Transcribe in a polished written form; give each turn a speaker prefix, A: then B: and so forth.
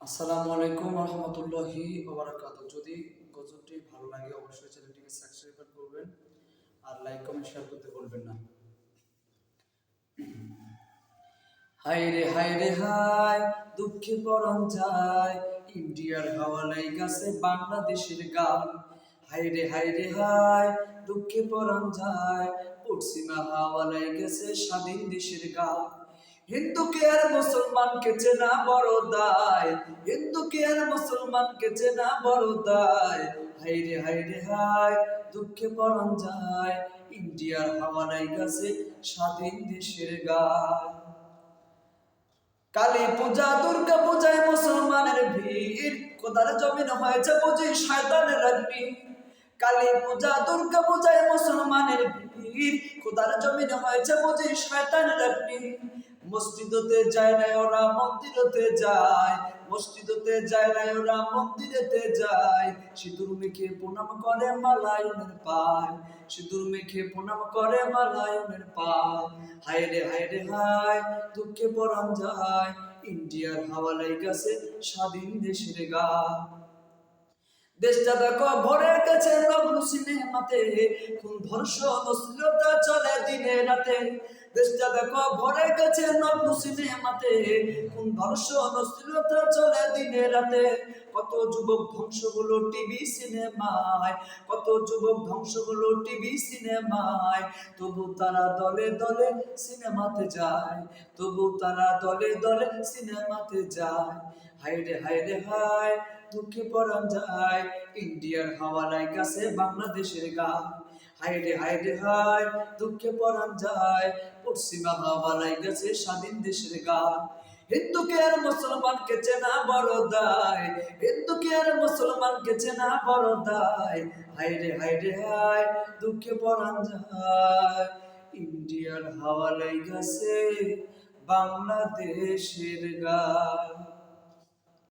A: আসসালামু আলাইকুম রহমতুল্লাহি ওবারাকাতুহু। যদি গজলটি ভালো লাগে অবশ্যই চ্যানেলটিকে সাবস্ক্রাইব করবেন আর লাইক কমেন্ট শেয়ার করতে ভুলবেন না। হায় রে হায় রে হায়, দুঃখে পরাণ যায়, ইন্ডিয়ার হাওয়া লাইগাছে বাংলাদেশের গান। হায় রে হায় রে হায়, দুঃখে পরাণ যায়, পশ্চিমা হাওয়া লাইগাছে স্বাধীন দেশের গান। হিন্দুকে আর মুসলমানকে চেনা বড় দায়, হিন্দুকে আর মুসলমানকে চেনা বড় দায়। হায় রে হায় রে হায়, দুঃখে পরাণ যায়, ইন্ডিয়ার হাওয়া লাইগাছে স্বাধীন দেশের গান। কালী পূজা দুর্গা পূজায় মুসলমানের ভিড়, খোদার জমিন হয়েছে বুঝি শয়তানের রাজমি। কালী পূজা দুর্গা পূজায় মুসলমানের ভিড়, খোদার জমিন হয়েছে বুঝি শয়তানের রাজমি। মসজিদতে যায় না ওরা মন্দিরতে যায়, মসজিদতে যায় না ওরা মন্দিরেতে যায়। সিঁদুর মেখে প্রণাম করে মালায়নের পায়, সিঁদুর মেখে প্রণাম করে মালায়নের পায়। হায় রে হায় রে হায়, দুঃখে পরাণ যায়, ইন্ডিয়ার হাওয়া লাইগাছে স্বাধীন দেশের গান। দেশটা দেখো ভরে গেছে নগ্ন সিনেমাতে, খুন ধর্ষণ অশ্লীলতা চলে দিনে রাতে। দেশটা দেখো ভরে গেছে নগ্ন সিনেমাতে, খুন ধর্ষণ অশ্লীলতা চলে দিনে রাতে। কত যুবক ধ্বংস হলো টিভি সিনেমায়, কত যুবক ধ্বংস হলো টিভি সিনেমায়। তবু তারা দলে দলে সিনেমাতে যায়, তবু তারা দলে দলে সিনেমাতে যায়। হায় রে হায় রে হায়, দুঃখে পরাণ যায়, ইন্ডিয়ার হাওয়া লাইগাছে বাংলাদেশের গান। হায় রে হায় রে হায়, দুঃখে পরাণ যায়, পশ্চিমা হাওয়া লাইগাছে স্বাধীন দেশের গান। হিন্দুকে আর মুসলমানকে চেনা বড় দায়, হিন্দুকে আর মুসলমানকে চেনা বড় দায়। হায় রে হায় রে হায়, দুঃখে পরাণ যায়, ইন্ডিয়ার হাওয়া লাইগাছে বাংলাদেশের গান।